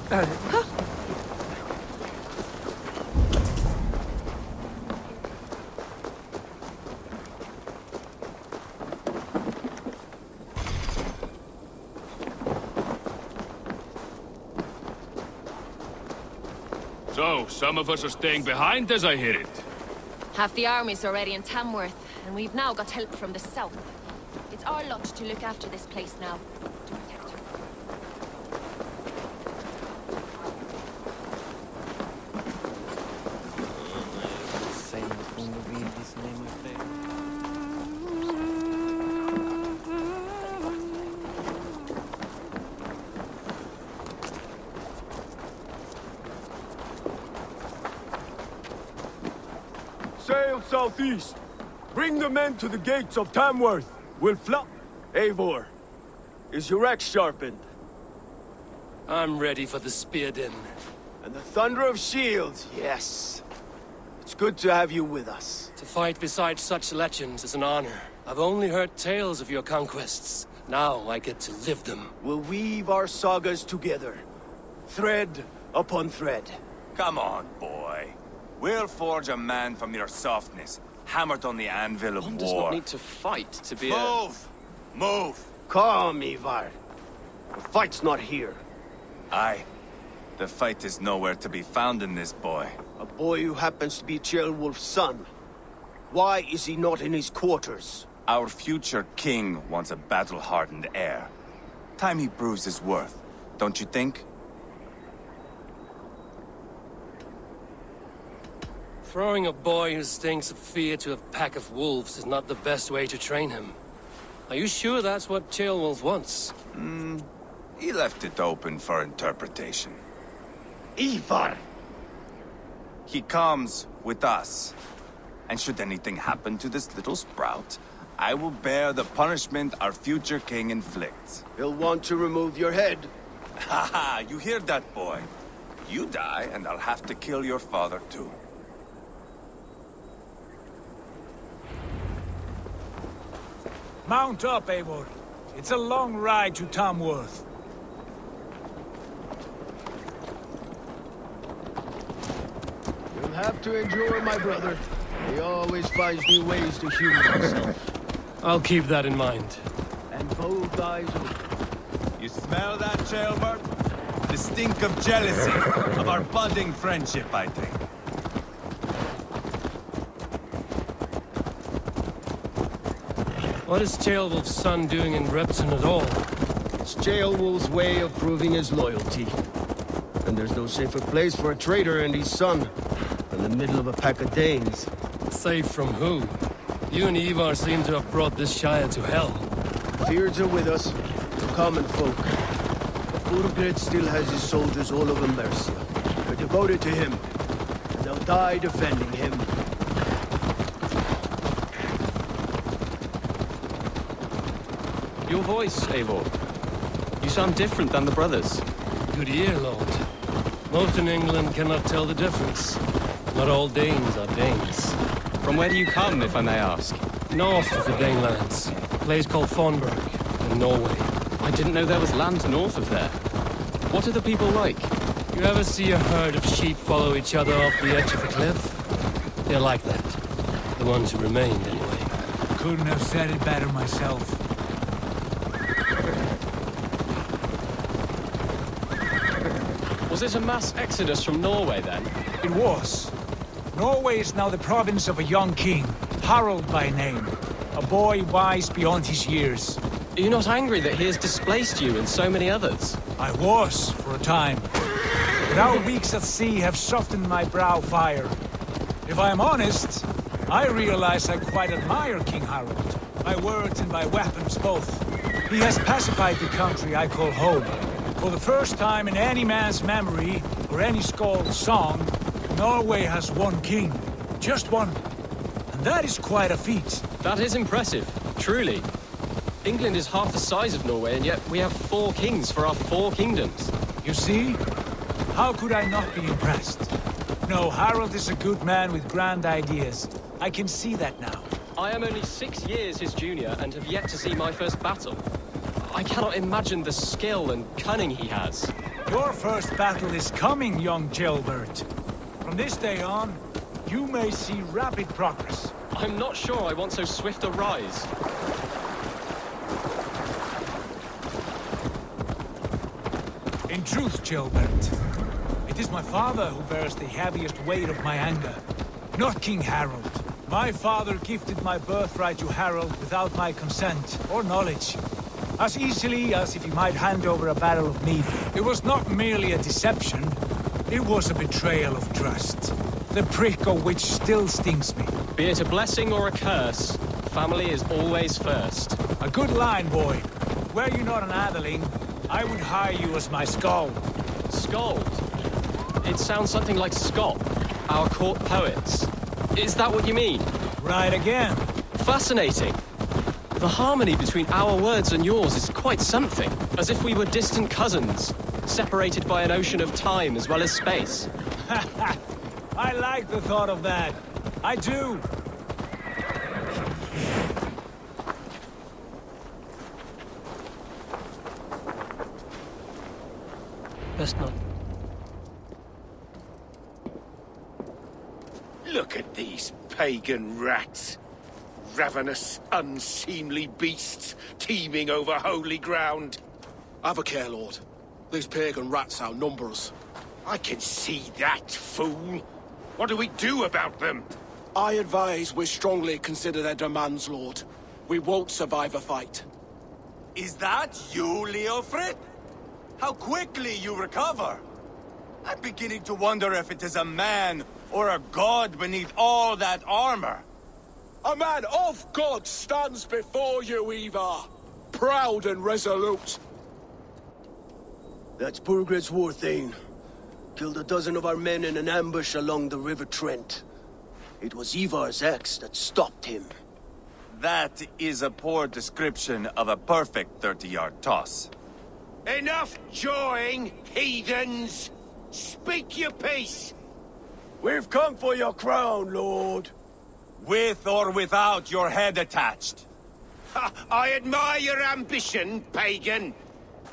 So, some of us are staying behind as I hear it. Half the army's already in Tamworth, and we've now got help from the south. It's our lot to look after this place now. To protect her. Sail southeast. Bring the men to the gates of Tamworth. We'll flop. Eivor, is your axe sharpened? I'm ready for the spear din. And the thunder of shields, yes. It's good to have you with us. To fight beside such legends is an honor. I've only heard tales of your conquests. Now I get to live them. We'll weave our sagas together. Thread upon thread. Come on, boy. We'll forge a man from your softness, hammered on the anvil of One war. does not need to fight to be Move! Move! Calm, Eivor. The fight's not here. Aye. The fight is nowhere to be found in this boy. A boy who happens to be Ceolwulf's son. Why is he not in his quarters? Our future king wants a battle-hardened heir. Time he proves his worth, don't you think? Throwing a boy who stinks of fear to a pack of wolves is not the best way to train him. Are you sure that's what Ceolwulf wants? He left it open for interpretation. Eivor! He comes with us. And should anything happen to this little sprout, I will bear the punishment our future king inflicts. He'll want to remove your head. Haha, you hear that, boy? You die, and I'll have to kill your father, too. Mount up, Eivor. It's a long ride to Tamworth. You'll have to endure, my brother. He always finds new ways to humor himself. I'll keep that in mind. And both eyes open. You smell that, Eivor? The stink of jealousy, of our budding friendship, I think. What is Ceolwulf's son doing in Repton at all? It's Ceolwulf's way of proving his loyalty. And there's no safer place for a traitor and his son than the middle of a pack of Danes. Safe from who? You and Eivor seem to have brought this Shire to hell. Fears are with us, the common folk. But Urgred still has his soldiers all over Mercia. They're devoted to him, and they'll die defending him. Your voice, Eivor. You sound different than the brothers. Good ear, Lord. Most in England cannot tell the difference. Not all Danes are Danes. From where do you come, if I may ask? North of the Danelands. A place called Fonberg, in Norway. I didn't know there was land north of there. What are the people like? You ever see a herd of sheep follow each other off the edge of a cliff? They're like that. The ones who remained, anyway. Couldn't have said it better myself. Was it a mass exodus from Norway, then? It was. Norway is now the province of a young king, Harald by name. A boy wise beyond his years. Are you not angry that he has displaced you and so many others? I was, for a time. But our weeks at sea have softened my brow fire. If I am honest, I realize I quite admire King Harald. By words and by weapons both. He has pacified the country I call home. For the first time in any man's memory, or any skald's song, Norway has one king. Just one. And that is quite a feat. That is impressive, truly. England is half the size of Norway, and yet we have 4 kings for our 4 kingdoms. You see? How could I not be impressed? No, Harald is a good man with grand ideas. I can see that now. I am only 6 years his junior and have yet to see my first battle. I cannot imagine the skill and cunning he has. Your first battle is coming, young Gilbert. From this day on, you may see rapid progress. I'm not sure I want so swift a rise. In truth, Gilbert, it is my father who bears the heaviest weight of my anger, not King Harold. My father gifted my birthright to Harold without my consent or knowledge, as easily as if he might hand over a barrel of mead. It was not merely a deception, it was a betrayal of trust, the prick of which still stings me. Be it a blessing or a curse, family is always first. A good line, boy. Were you not an atheling, I would hire you as my skald. Skald? It sounds something like Scott, our court poets. Is that what you mean? Right again. Fascinating. The harmony between our words and yours is quite something. As if we were distant cousins, separated by an ocean of time as well as space. I like the thought of that. I do. Best not. Look at these pagan rats. Ravenous, unseemly beasts teeming over holy ground. Have a care, Lord. These pagan rats outnumber us. I can see that, fool. What do we do about them? I advise we strongly consider their demands, Lord. We won't survive a fight. Is that you, Leofrid? How quickly you recover! I'm beginning to wonder if it is a man or a god beneath all that armor. A man of God stands before you, Eivor. Proud and resolute. That's Burgred's war thane. Killed a dozen of our men in an ambush along the River Trent. It was Eivor's axe that stopped him. That is a poor description of a perfect 30-yard toss. Enough jawing, heathens! Speak your piece! We've come for your crown, Lord. With or without your head attached. Ha, I admire your ambition, pagan.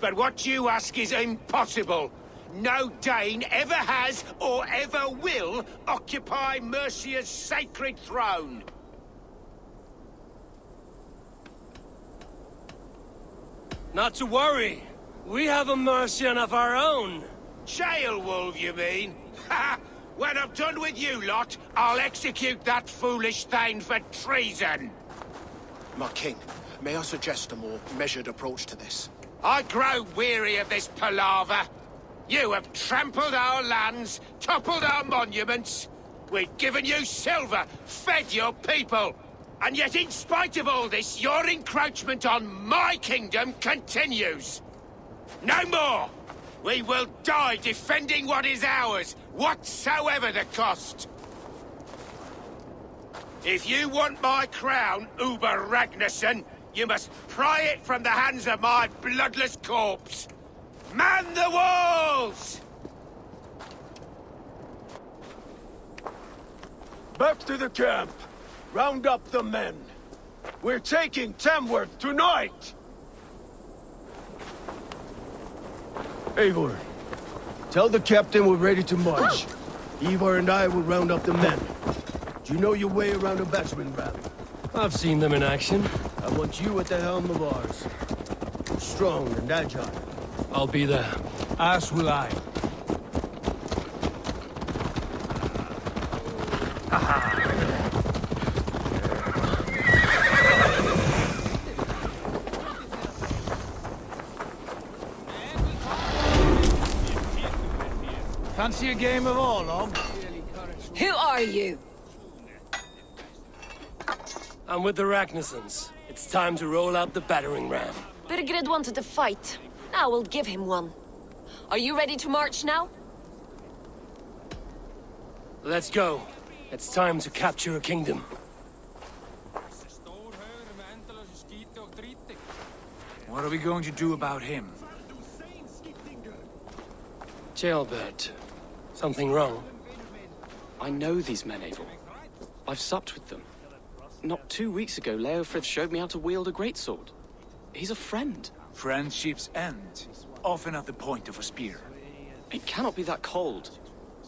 But what you ask is impossible. No Dane ever has or ever will occupy Mercia's sacred throne. Not to worry. We have a Mercian of our own. Jailwolf, you mean? Ha! When I'm done with you lot, I'll execute that foolish thing for treason. My king, may I suggest a more measured approach to this? I grow weary of this palaver. You have trampled our lands, toppled our monuments. We've given you silver, fed your people. And yet in spite of all this, your encroachment on my kingdom continues. No more! We will die defending what is ours, whatsoever the cost. If you want my crown, Uber Ragnarsson, you must pry it from the hands of my bloodless corpse. Man the walls! Back to the camp. Round up the men. We're taking Tamworth tonight! Eivor, tell the captain we're ready to march. Eivor and I will round up the men. Do you know your way around a battering ram? I've seen them in action. I want you at the helm of ours. Strong and agile. I'll be there. As will I. Fancy a game of all, Who are you? I'm with the Ragnarssons. It's time to roll out the battering ram. Birgred wanted to fight. Now we'll give him one. Are you ready to march now? Let's go. It's time to capture a kingdom. What are we going to do about him? Jailbird. Something wrong? I know these men, Eivor. I've supped with them. Not 2 weeks ago, Leofrid showed me how to wield a greatsword. He's a friend. Friendships end, often at the point of a spear. It cannot be that cold.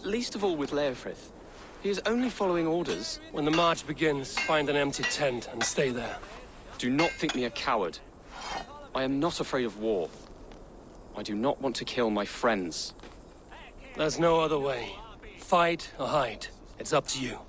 Least of all with Leofrith. He is only following orders. When the march begins, find an empty tent and stay there. Do not think me a coward. I am not afraid of war. I do not want to kill my friends. There's no other way. Fight or hide. It's up to you.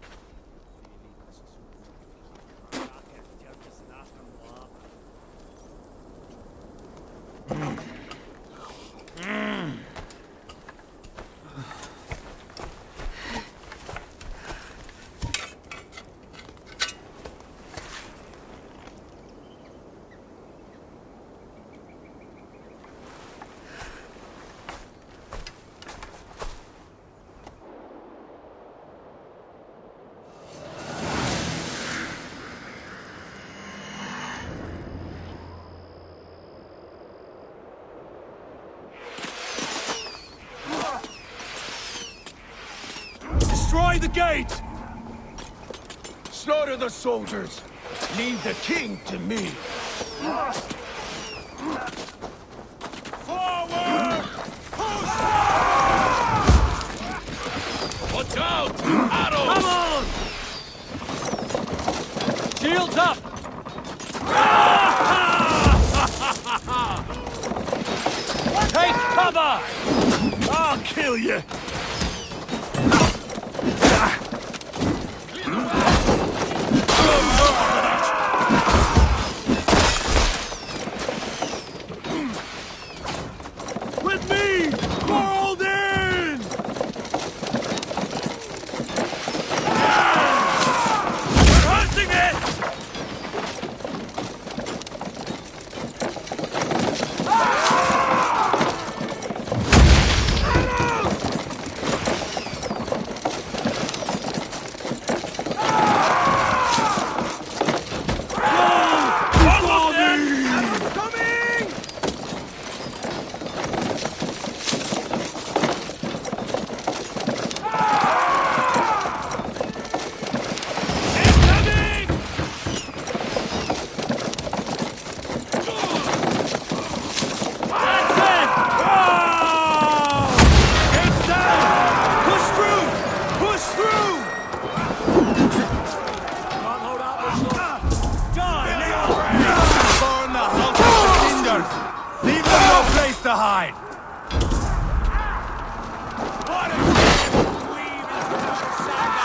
Destroy the gate! Slaughter the soldiers! Leave the king to me! Forward! Push! Watch out! Arrows! Come on! Shields up! Take cover! I'll kill you! With me! Called in! Hunting it! To hide. What a weave into our saga.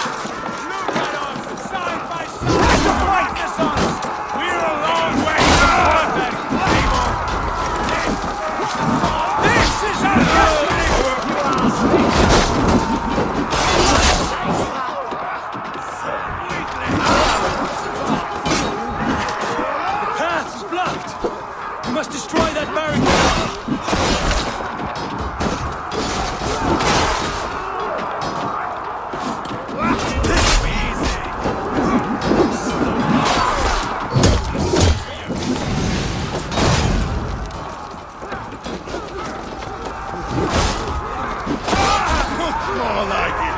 Look at us, side by side. Fight this on. We're a long way from perfect, Eivor. This is our destiny. The path is blocked. We must destroy that barricade. More like it.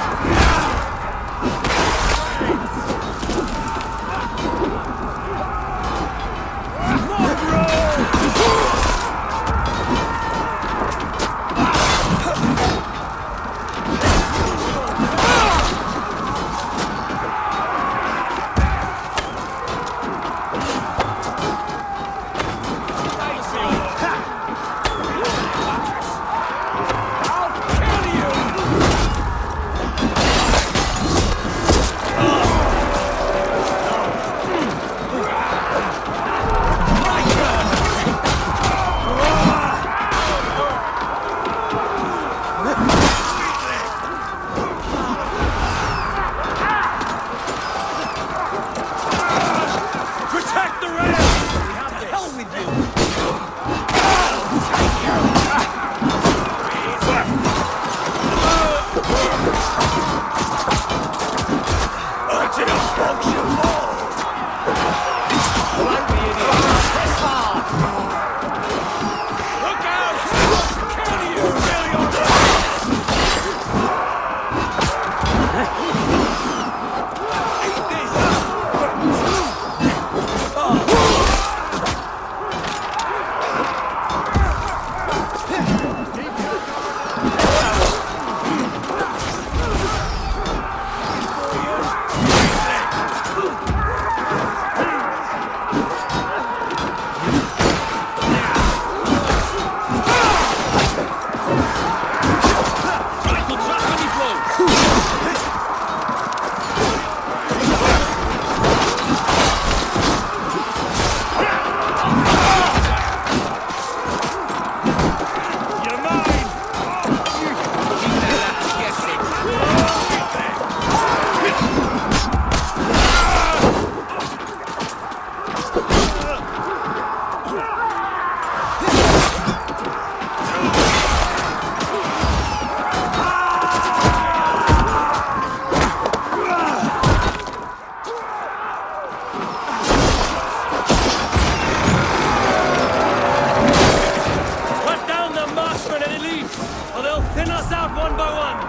chiefs, or they'll thin us out one by one.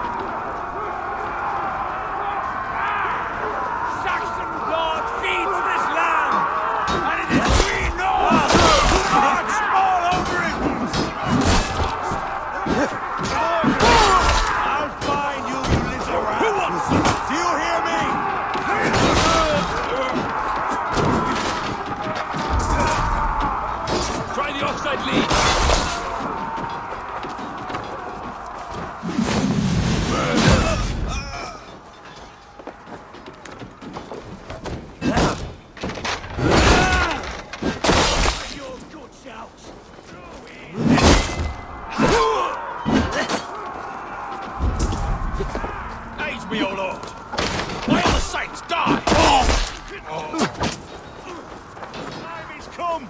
Saxon blood feeds this land, and it is we know march all over it. I'll find you, you little rat. Who wants it? Do you hear me? Try the offside lead. Aid me, O Lord! By all the saints, die! Time is come!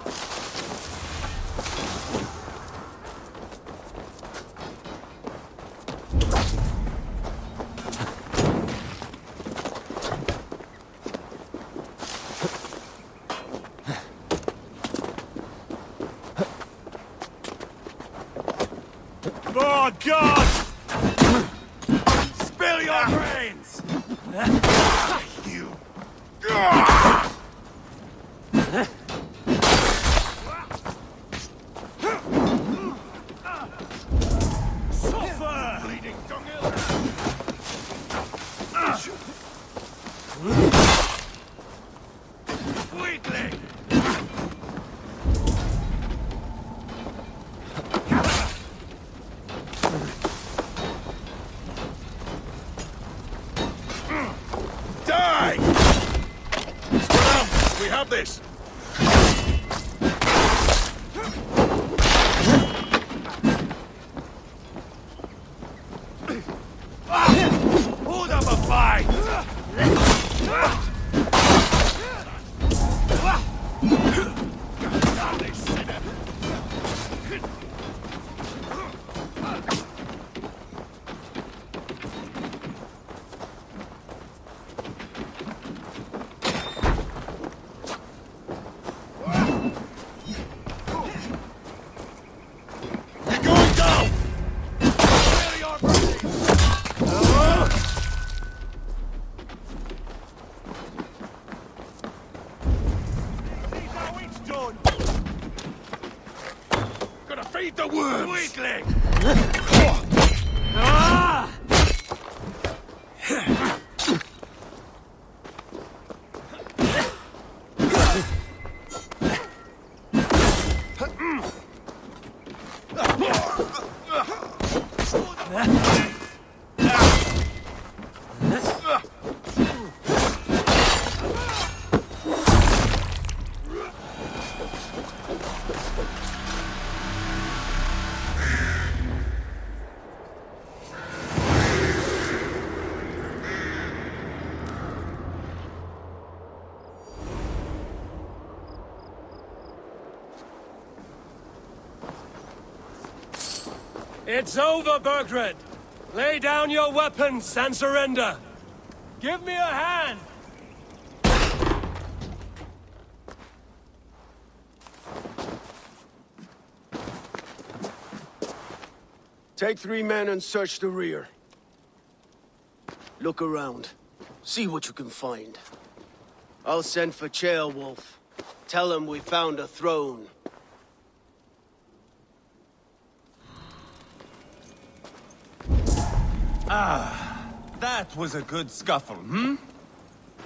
Oh, God! Spill your brains! You... Suffer! Bleeding dunghill! Weakling! Die! Spread out! We have this! Hold up a fight! Going down! Spare your brains! See how it's done! Gonna feed the worms! Weakling! Ah! It's over, Bergred. Lay down your weapons and surrender. Give me a hand. Take 3 men and search the rear. Look around. See what you can find. I'll send for Ceolwulf. Tell him we found a throne. That was a good scuffle, hmm?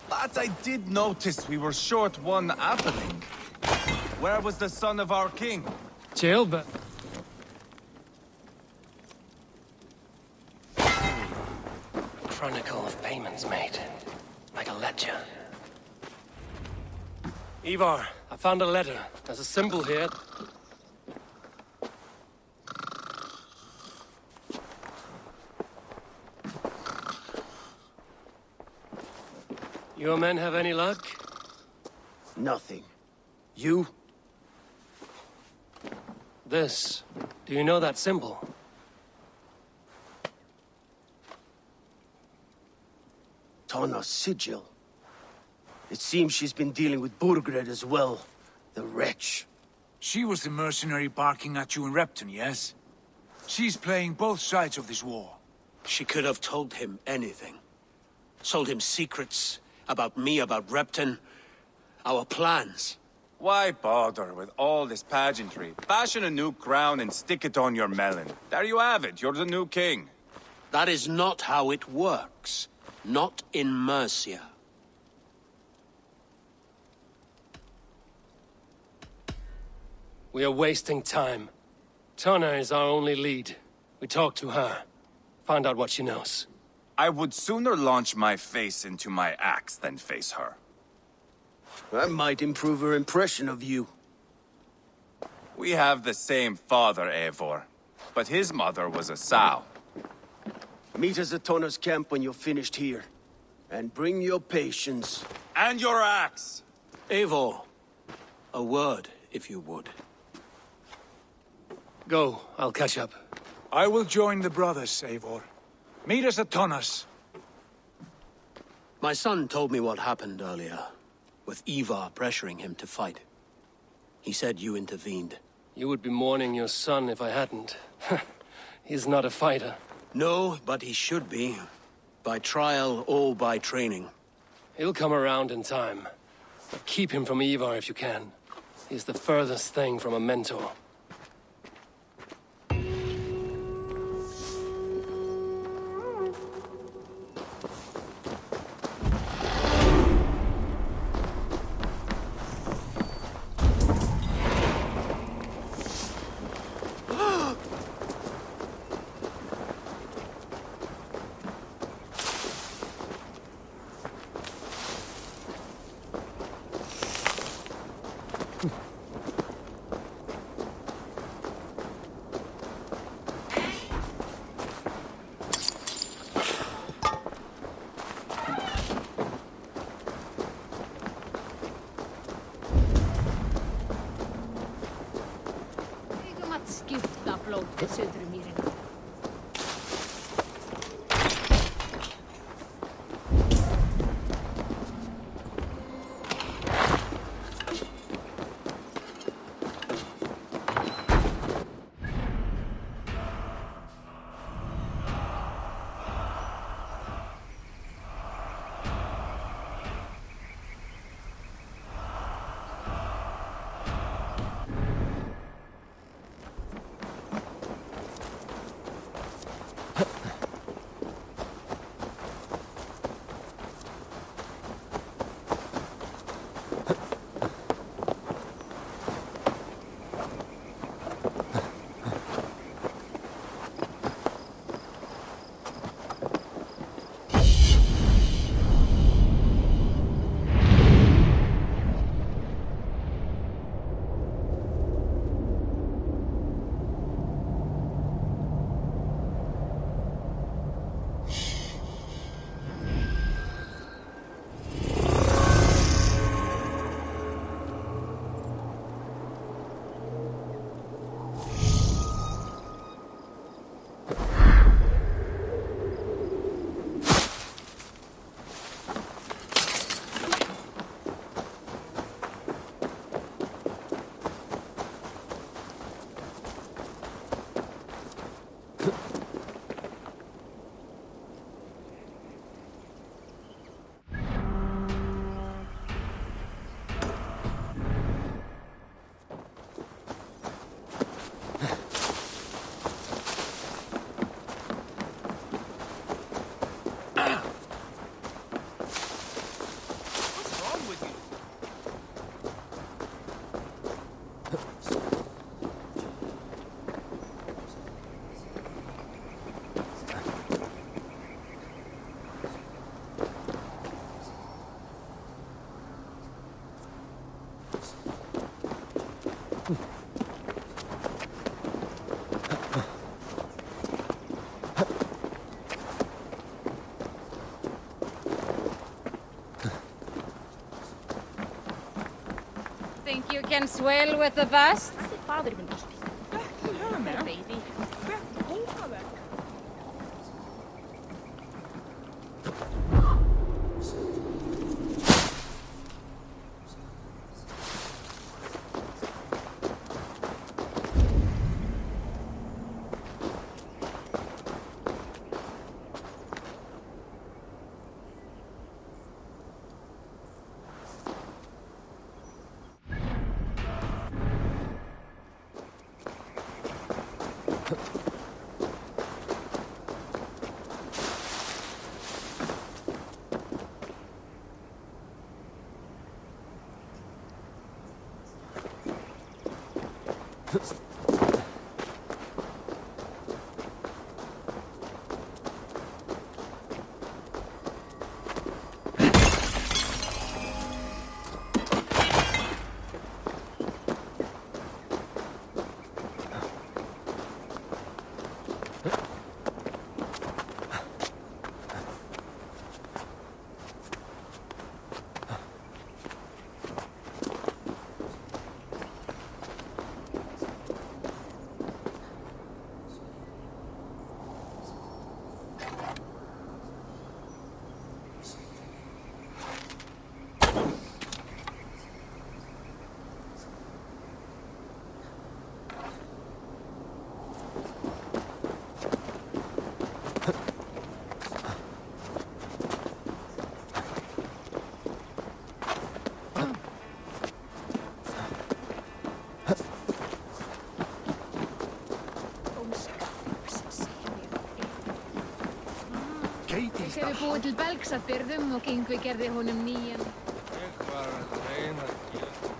But I did notice we were short one atheling. Where was the son of our king? Chill, but... Chronicle of payments made. Like a ledger. Eivor, I found a letter. There's a symbol here. Your men have any luck? Nothing. You? This. Do you know that symbol? Tana's sigil. It seems she's been dealing with Burgred as well. The wretch. She was the mercenary barking at you in Repton, yes? She's playing both sides of this war. She could have told him anything. Told him secrets about me, about Repton, our plans. Why bother with all this pageantry? Fashion a new crown and stick it on your melon. There you have it, you're the new king. That is not how it works. Not in Mercia. We are wasting time. Tonna is our only lead. We talk to her. Find out what she knows. I would sooner launch my face into my axe than face her. That might improve her impression of you. We have the same father, Eivor. But his mother was a sow. Meet us at Tonna's camp when you're finished here. And bring your patience. And your axe! Eivor, a word, if you would. Go, I'll catch up. I will join the brothers, Eivor. Meet us at Tonna's. My son told me what happened earlier, with Eivor pressuring him to fight. He said you intervened. You would be mourning your son if I hadn't. He's not a fighter. No, but he should be. By trial or by training. He'll come around in time. But keep him from Eivor if you can. He's the furthest thing from a mentor. Skifta blóð södru mýrina. Think you can swell with the best? Baby. Katie Þeir hefur búið til belgs að byrðum og Yngvi gerði honum nýjan. Ég var að reyna að gera.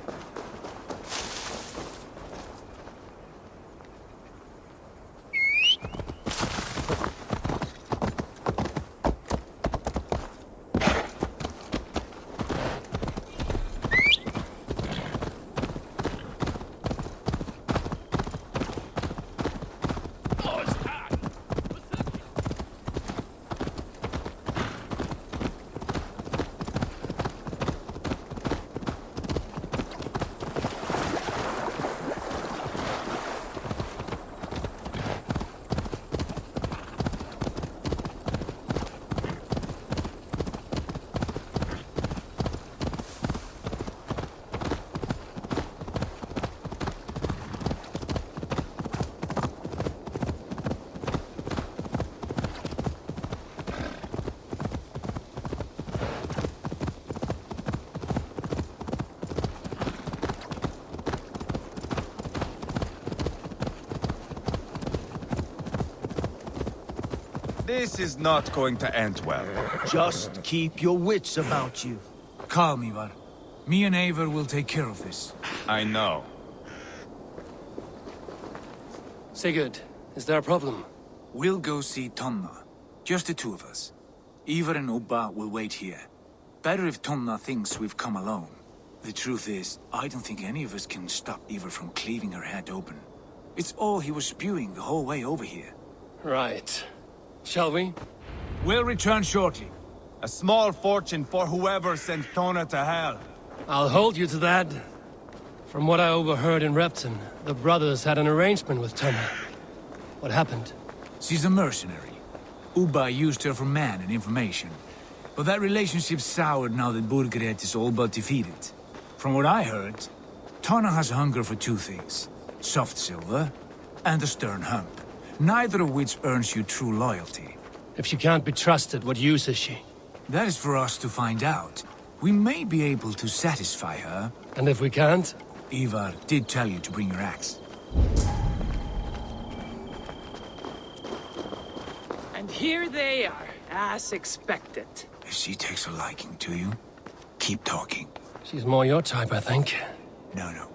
This is not going to end well. Just keep your wits about you. Calm, Ivar. Me and Eivor will take care of this. I know. Sigurd, is there a problem? We'll go see Tonna. Just the two of us. Eivor and Ubba will wait here. Better if Tonna thinks we've come alone. The truth is, I don't think any of us can stop Eivor from cleaving her head open. It's all he was spewing the whole way over here. Right. Shall we? We'll return shortly. A small fortune for whoever sent Tona to hell. I'll hold you to that. From what I overheard in Repton, the brothers had an arrangement with Tonna. What happened? She's a mercenary. Ubba used her for man and information. But that relationship soured now that Burgred is all but defeated. From what I heard, Tonna has hunger for two things. Soft silver and a stern hump. Neither of which earns you true loyalty. If she can't be trusted, what use is she? That is for us to find out. We may be able to satisfy her. And if we can't? Ivar did tell you to bring your axe. And here they are, as expected. If she takes a liking to you, keep talking. She's more your type, I think. No.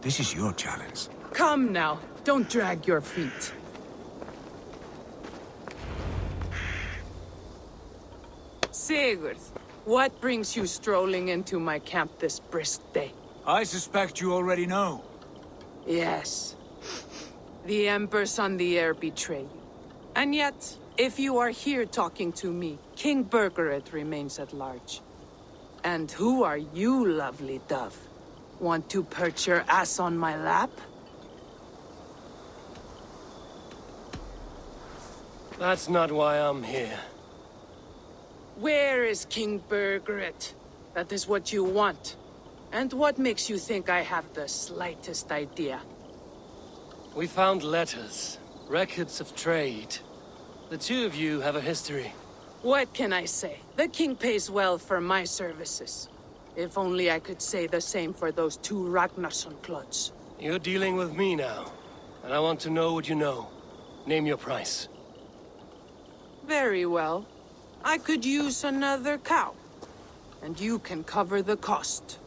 This is your challenge. Come now, don't drag your feet. Sigurd, what brings you strolling into my camp this brisk day? I suspect you already know. Yes. The Embers on the air betray you. And yet, if you are here talking to me, King Burgred remains at large. And who are you, lovely dove? Want to perch your ass on my lap? That's not why I'm here. Where is King Burgred? That is what you want. And what makes you think I have the slightest idea? We found letters, records of trade. The two of you have a history. What can I say? The king pays well for my services. If only I could say the same for those two Ragnarsson clods. You're dealing with me now, and I want to know what you know. Name your price. Very well. I could use another cow. And you can cover the cost.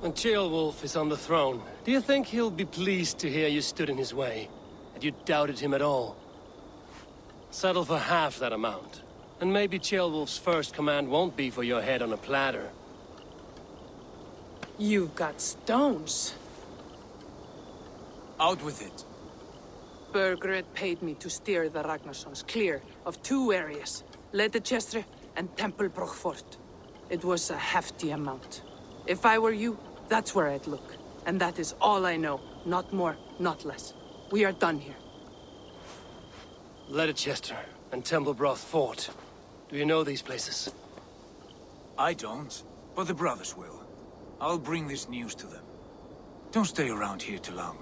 When Ceolwulf is on the throne, do you think he'll be pleased to hear you stood in his way? That you doubted him at all? Settle for half that amount. And maybe Ceolwulf's first command won't be for your head on a platter. You've got stones. Out with it. Burgred paid me to steer the Ragnarssons clear of two areas, Leicester and Templebrook Fort. It was a hefty amount. If I were you, that's where I'd look. And that is all I know. Not more, not less. We are done here. Leicester and Templebrook Fort. Do you know these places? I don't, but the brothers will. I'll bring this news to them. Don't stay around here too long.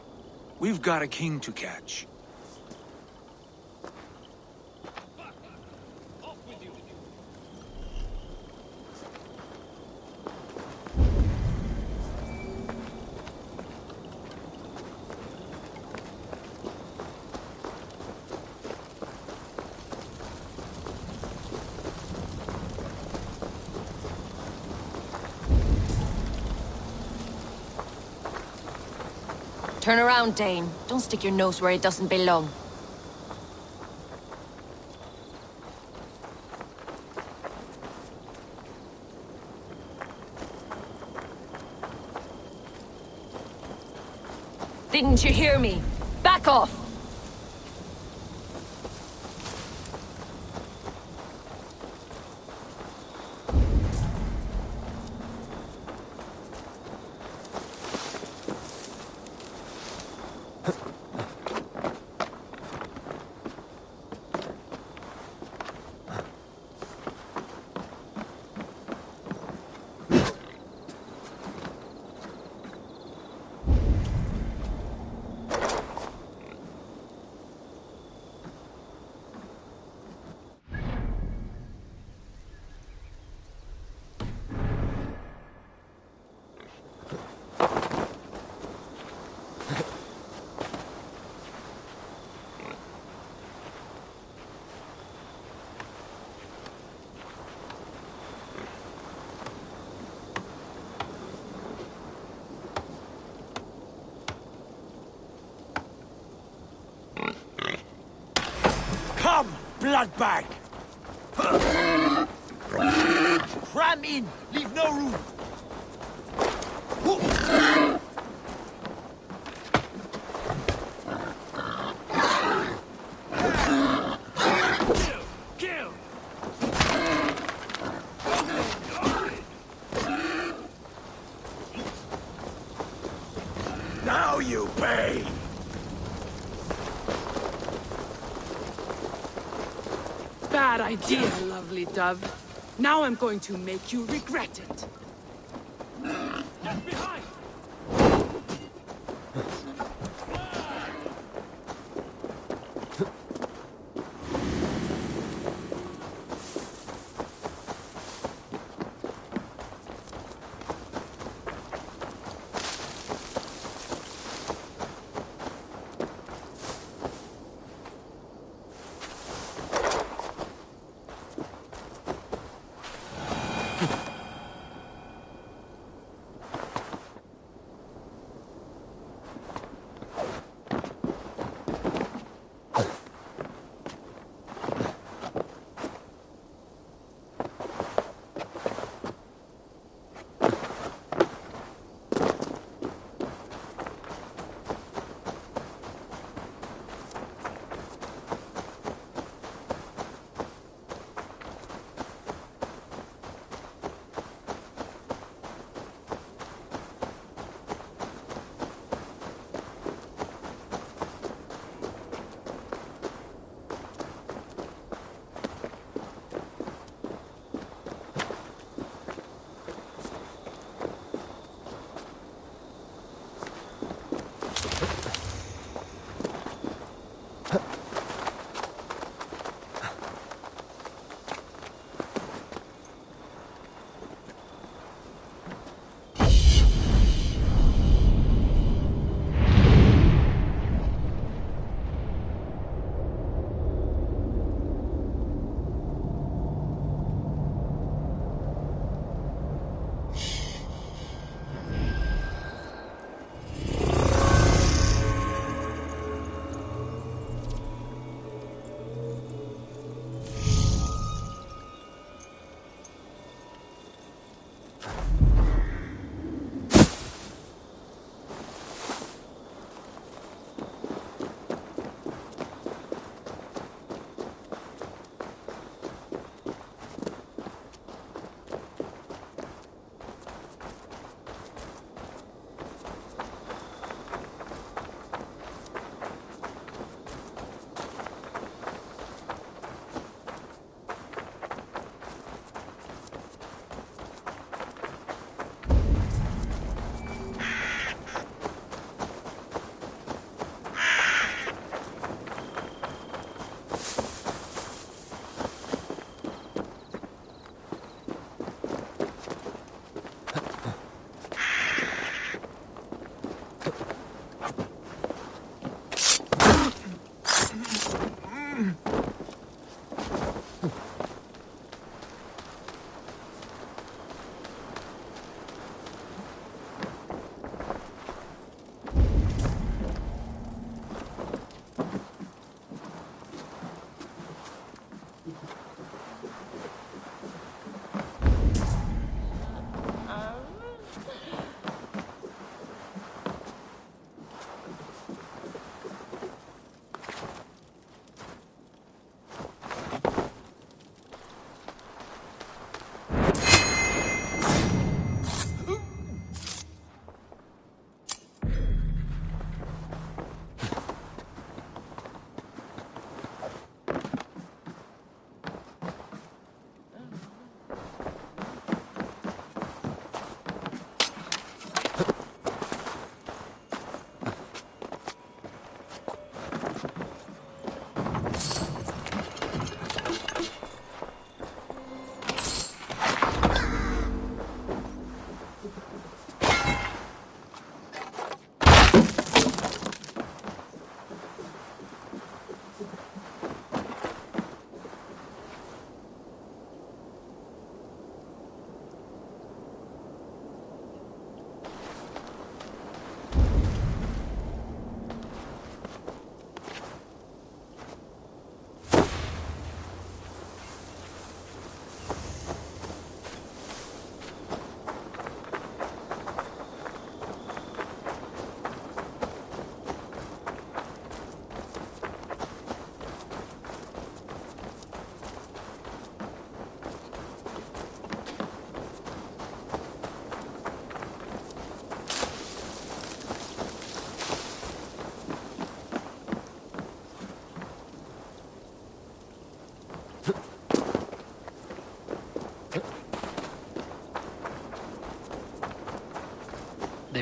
We've got a king to catch. Turn around, Dane. Don't stick your nose where it doesn't belong. Didn't you hear me? Back off! Come, bloodbag! Cram in! Leave no room! Kill! Now you pay! Bad idea, lovely dove. Now I'm going to make you regret it. Get behind!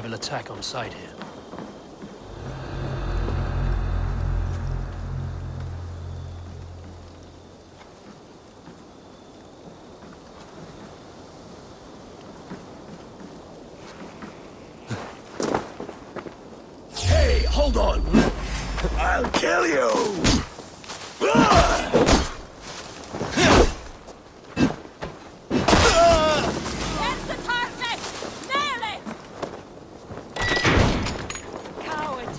naval attack on sight here. Hey, hold on! I'll kill you! There's the target! Nail it! Coward!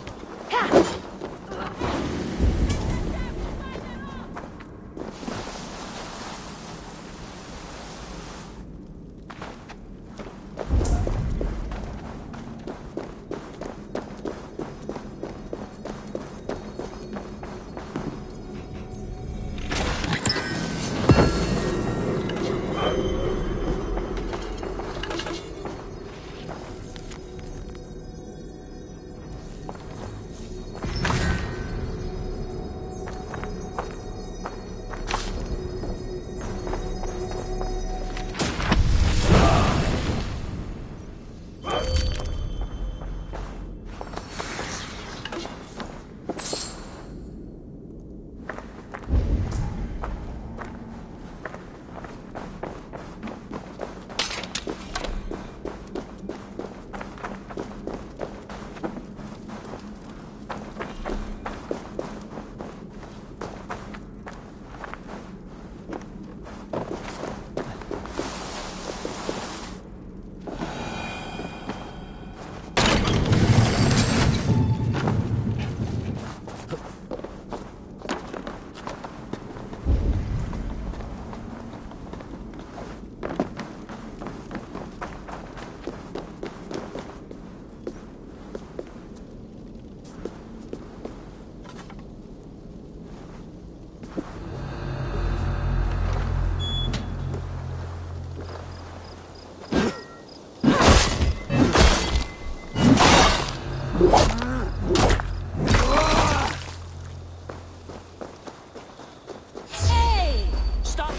Hey! Stop!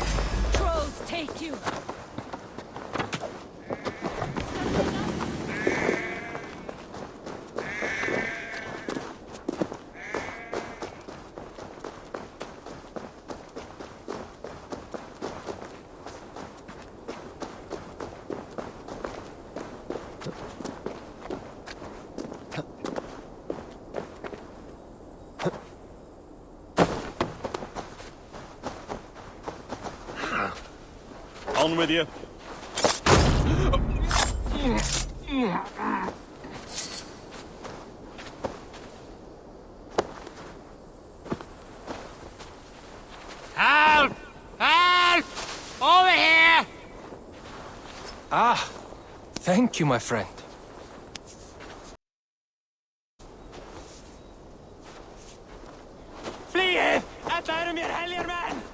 Trolls take you! On with you. Help! Help! Over here! Ah! Thank you, my friend. Flee! At er mer helger, man!